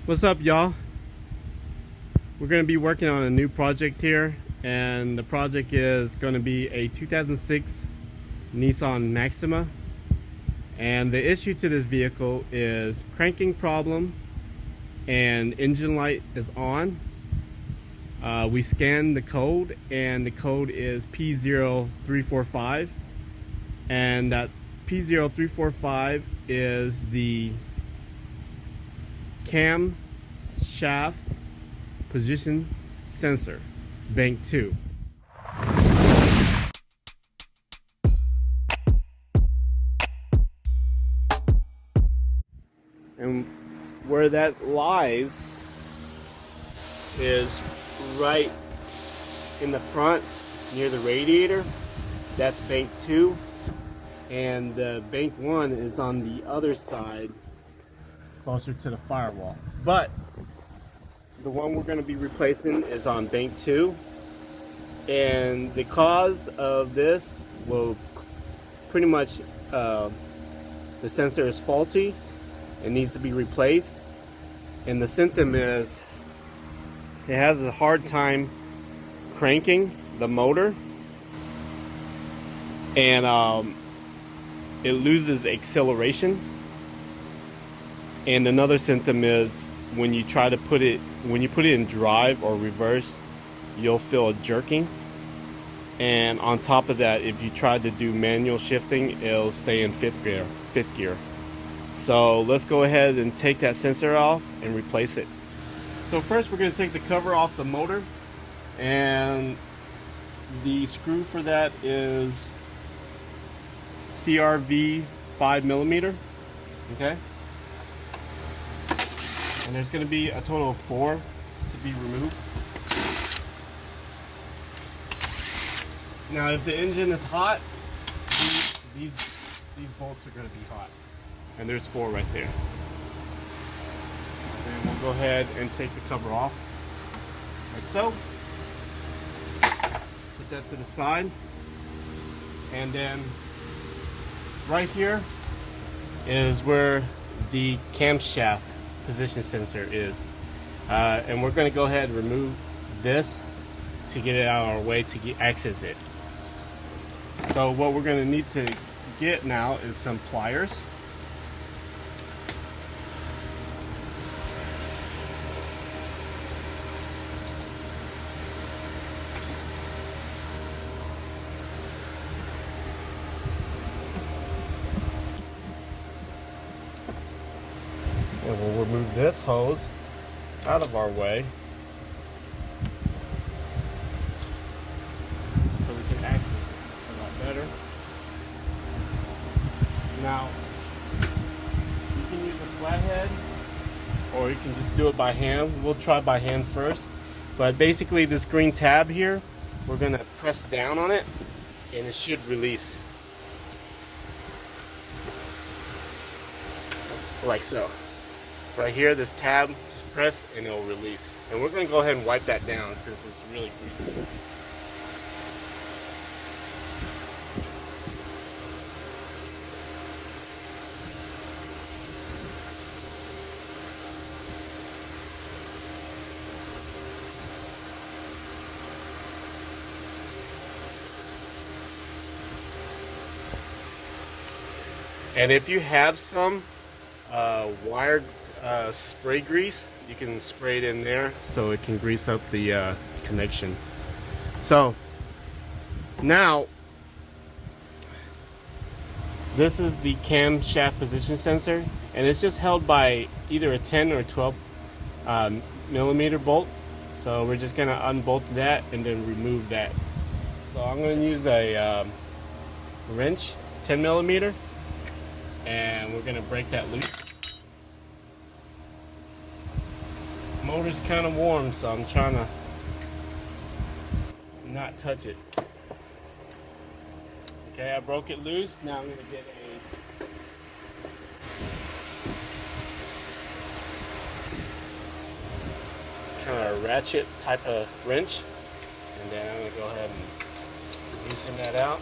What's up, y'all? We're going to be working on a new project here, and the project is going to be a 2006 Nissan Maxima. And the issue to this vehicle is cranking problem and engine light is on. We scanned the code, and the code is P0345, and that P0345 is the Camshaft position sensor, bank 2. And where that lies is right in the front near the radiator. That's bank 2, and bank 1 is on the other side closer to the firewall. But the one we're going to be replacing is on bank 2, and the cause of this will pretty much the sensor is faulty and needs to be replaced, and the symptom is it has a hard time cranking the motor, and it loses acceleration. And another symptom is when you try to put it in drive or reverse, you'll feel a jerking. And on top of that, if you try to do manual shifting, it'll stay in fifth gear. So let's go ahead and take that sensor off and replace it. So first we're going to take the cover off the motor, and the screw for that is CRV 5mm. Okay. And there's going to be a total of 4 to be removed. Now, if the engine is hot, these bolts are going to be hot. And there's 4 right there. And we'll go ahead and take the cover off, like so. Put that to the side. And then right here is where the camshaft position sensor is, and we're going to go ahead and remove this to get it out of our way to access it. So what we're going to need to get now is some pliers. And we'll remove this hose out of our way so we can access it a lot better. Now, you can use a flathead, or you can just do it by hand. We'll try by hand first. But basically, this green tab here, we're going to press down on it, and it should release. Like so. Right here, this tab, just press and it'll release. And we're going to go ahead and wipe that down since it's really greasy. And if you have some wired spray grease, you can spray it in there so it can grease up the connection. So now this is the camshaft position sensor, and it's just held by either a 10 or 12 millimeter bolt. So we're just going to unbolt that and then remove that. So I'm going to use a wrench, 10 millimeter, and we're going to break that loose. Motor's kind of warm, so I'm trying to not touch it. Okay, I broke it loose. Now I'm going to get a kind of ratchet type of wrench, and then I'm going to go ahead and loosen that out.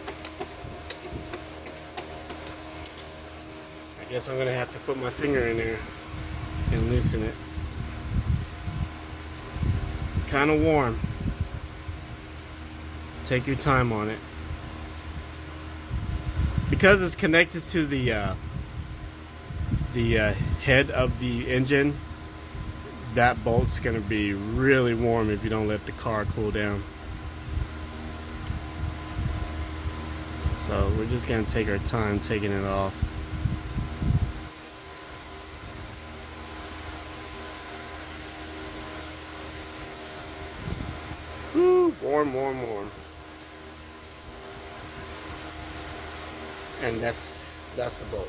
I guess I'm going to have to put my finger in there and loosen it. kind of warm. Take your time on it. Because it's connected to the head of the engine, that bolt's going to be really warm if you don't let the car cool down. So we're just going to take our time taking it off. Woo, warm, warm, warm. And that's the bolt.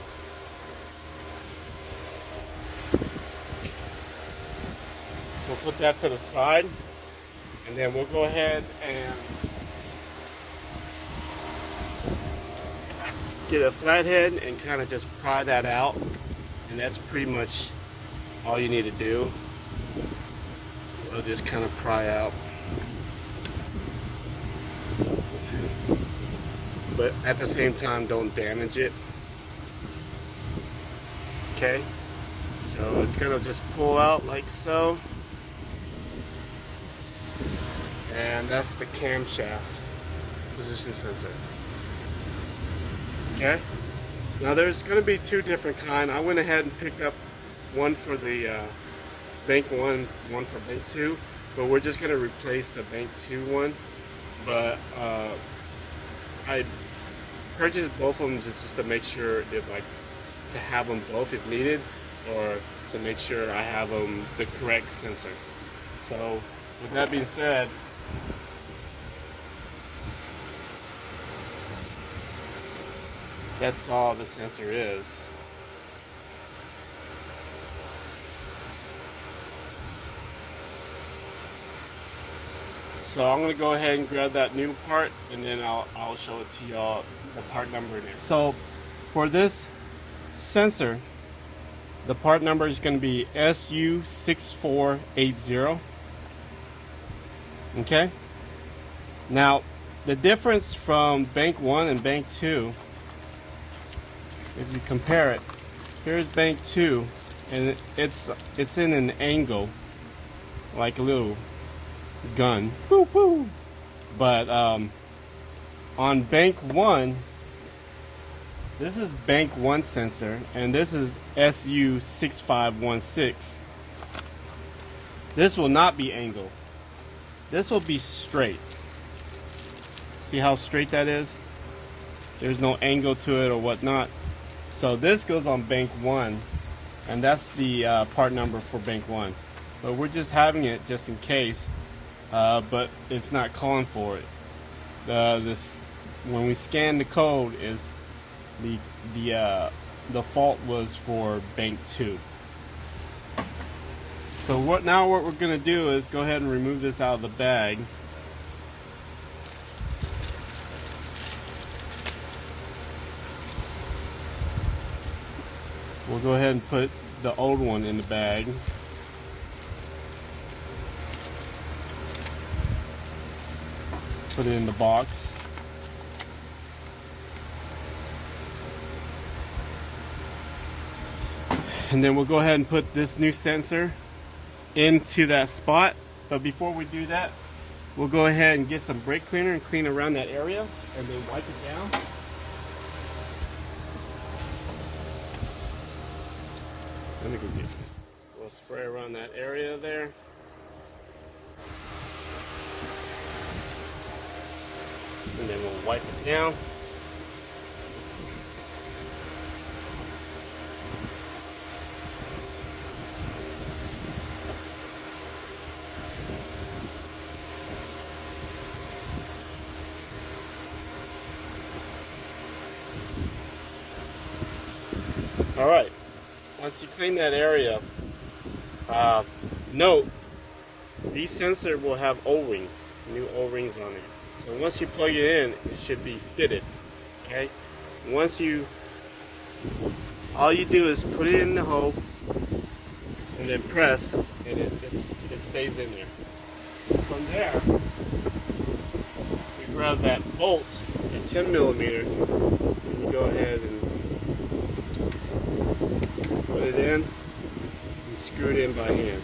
We'll put that to the side, and then we'll go ahead and get a flathead and kind of just pry that out, and that's pretty much all you need to do. We'll just kind of pry out, but at the same time don't damage it. Okay, so it's gonna just pull out like so, and that's the camshaft position sensor. Okay, now there's going to be two different kinds. I went ahead and picked up one for the bank 1, one for bank 2, but we're just going to replace the bank 2 one. But I purchased both of them just to make sure that, like, to have them both if needed, or to make sure I have them the correct sensor. So with that being said, that's all the sensor is. So I'm going to go ahead and grab that new part, and then I'll show it to y'all the part number it is. So for this sensor, the part number is going to be SU6480. Okay? Now, the difference from bank 1 and bank 2, if you compare it, here's bank 2, and it's in an angle, like a little gun, boo boo. But on bank 1, this is bank 1 sensor, and this is SU6516. This will not be angled. This will be straight. See how straight that is? There's no angle to it or whatnot. So this goes on bank 1, and that's the part number for bank 1. But we're just having it just in case, but it's not calling for it. This, when we scan the code, is the fault was for bank 2. So now what we're going to do is go ahead and remove this out of the bag. We'll go ahead and put the old one in the bag. Put it in the box. And then we'll go ahead and put this new sensor into that spot. But before we do that, we'll go ahead and get some brake cleaner and clean around that area, and then wipe it down. Let me go get it. We'll spray around that area there. And then we'll wipe it down. All right. Once you clean that area, note these sensors will have O-rings, new O-rings on it. So once you plug it in, it should be fitted. Okay. All you do is put it in the hole and then press, and it stays in there. From there, we grab that bolt, a 10mm, and we go ahead and put it in and screw it in by hand.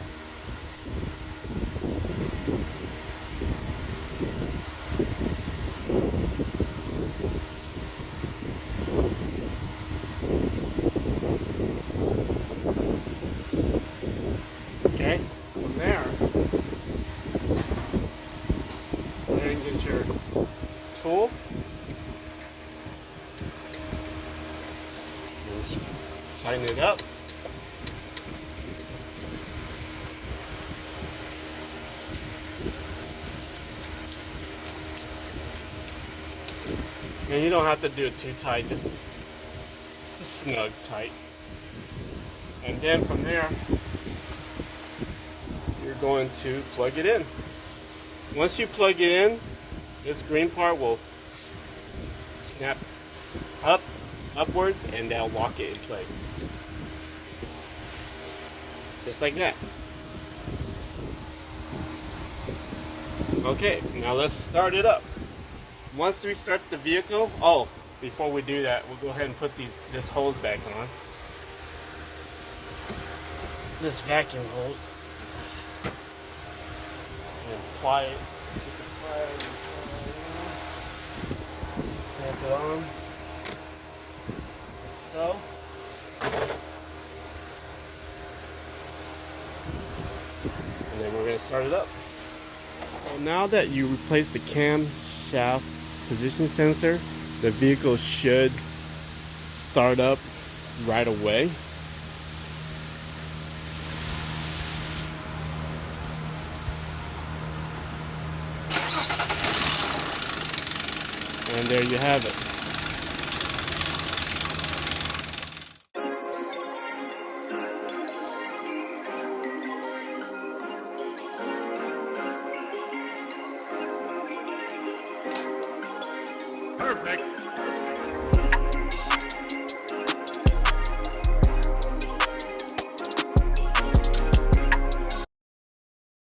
Okay, from there, then get your tool. Just tighten it up. And you don't have to do it too tight, just snug tight. And then from there, you're going to plug it in. Once you plug it in, this green part will snap upwards, and that'll lock it in place. Just like that. Okay, now let's start it up. Once we start the vehicle, before we do that, we'll go ahead and put this hose back on. This vacuum hose. And apply it. Clamp it on. Like so. And then we're going to start it up. Well, now that you replace the camshaft position sensor, the vehicle should start up right away. And there you have it. Perfect.